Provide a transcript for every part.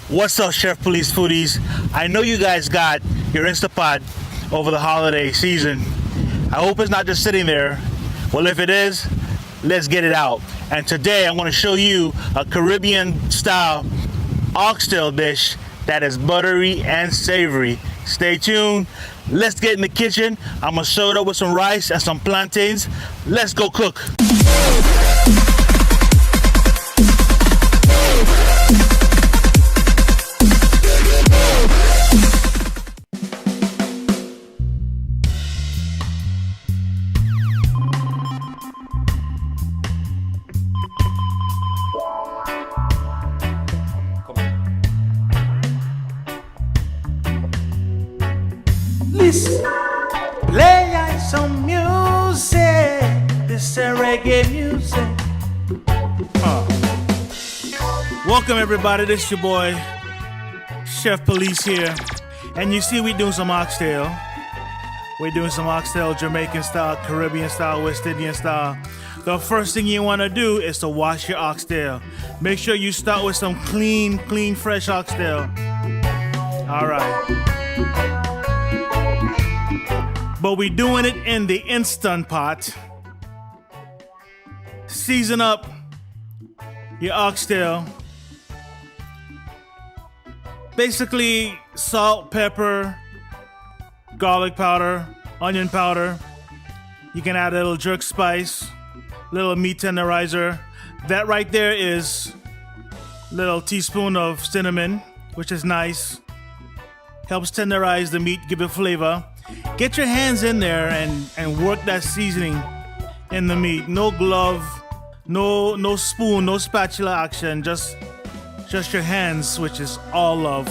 What's up, Chefpolice Foodies? I know you guys got your Instapot over the holiday season. I hope it's not just sitting there. Well, if it is, let's get it out. And today I'm going to show you a Caribbean style oxtail dish that is buttery and savory. Stay tuned. Let's get in the kitchen. I'm going to show it up with some rice and some plantains. Let's go cook. Listen, play out some music. This is reggae music. Welcome everybody, this is your boy Chefpolice here. And you see we doing some oxtail. We're doing some oxtail, Jamaican style, Caribbean style, West Indian style. The first thing you want to do is to wash your oxtail. Make sure you start with some clean, fresh oxtail. Alright. But we're doing it in the Instant Pot. Season up your oxtail. Basically, salt, pepper, garlic powder, onion powder. You can add a little jerk spice, little meat tenderizer. That right there is a little teaspoon of cinnamon, which is nice. Helps tenderize the meat, give it flavor. Get your hands in there and work that seasoning in the meat. No glove, no spoon, no spatula action. Just your hands, which is all love.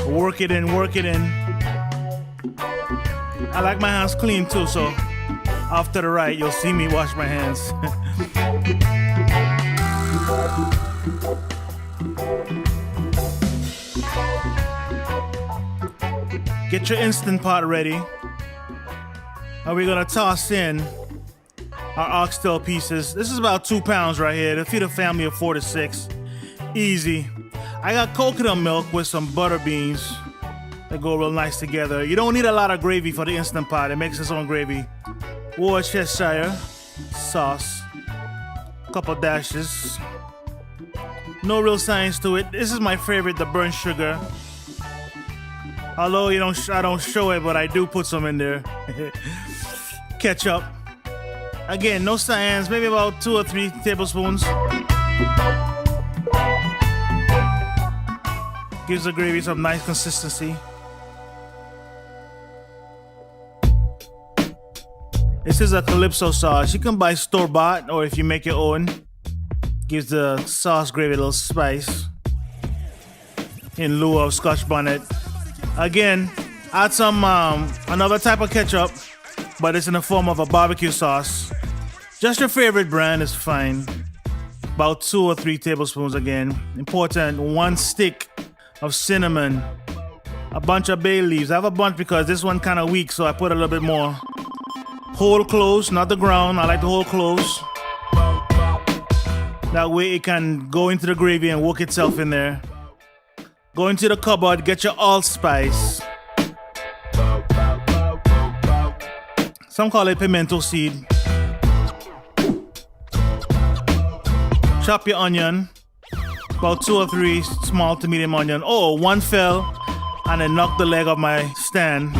Work it in. I like my hands clean too, so after the right, you'll see me wash my hands. Get your Instant Pot ready. And we're gonna toss in our oxtail pieces. This is about 2 pounds right here to feed a family of 4 to 6. Easy. I got coconut milk with some butter beans that go real nice together. You don't need a lot of gravy for the Instant Pot. It makes its own gravy. Worcestershire sauce. Couple dashes. No real science to it. This is my favorite, the burnt sugar. Although I don't show it, but I do put some in there. Ketchup. Again, no science, maybe about 2 or 3 tablespoons. Gives the gravy some nice consistency. This is a Calypso sauce. You can buy store-bought, or if you make your own, gives the sauce gravy a little spice in lieu of Scotch bonnet. Again, add some another type of ketchup, but it's in the form of a barbecue sauce. Just your favorite brand is fine. About 2 or 3 tablespoons again. Important, 1 stick of cinnamon, a bunch of bay leaves. I have a bunch because this one kind of weak, so I put a little bit more. Whole cloves, not the ground. I like the whole cloves. That way it can go into the gravy and work itself in there. Go into the cupboard, get your ALLSPICE. Some call it pimento seed. Chop your onion. About 2 or 3 small to medium onion. Oh, one fell and it knocked the leg of my stand.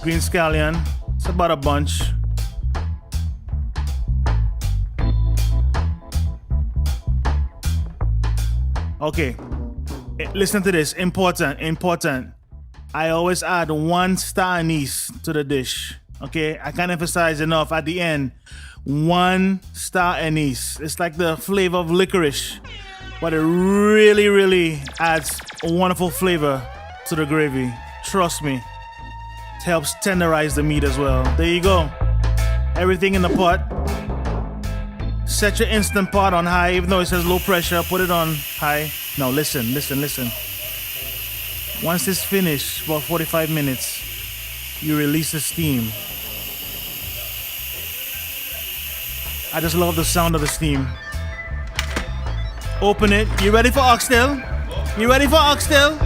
Green scallion. It's about a bunch. Okay, listen to this, important. I always add 1 star anise to the dish. Okay, I can't emphasize enough at the end. 1 star anise. It's like the flavor of licorice, but it really adds a wonderful flavor to the gravy. Trust me, it helps tenderize the meat as well. There you go. Everything in the pot. Set your Instant Pot on high, even though it says low pressure, put it on high. Now listen. Once it's finished, about 45 minutes, you release the steam. I just love the sound of the steam. Open it. You ready for oxtail? You ready for oxtail?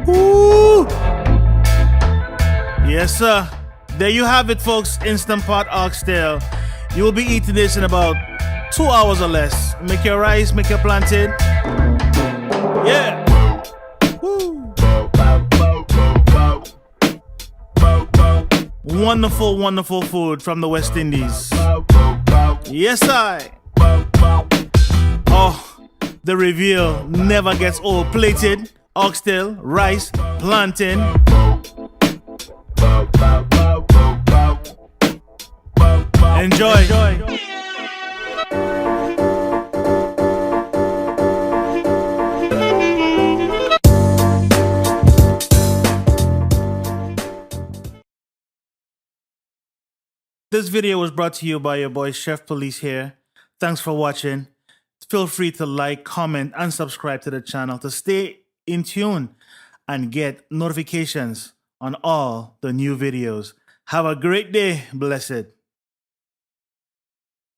Woo! Yes, sir. There you have it, folks. Instant pot oxtail. You will be eating this in about 2 hours or less. Make your rice, make your plantain. Yeah. Woo. Wonderful, wonderful food from the West Indies. Yes, I. Oh, the reveal never gets old. Plated, oxtail, rice, plantain. Enjoy. This video was brought to you by your boy Chefpolice here. Thanks for watching. Feel free to like, comment, and subscribe to the channel to stay in tune and get notifications on all the new videos. Have a great day. Blessed.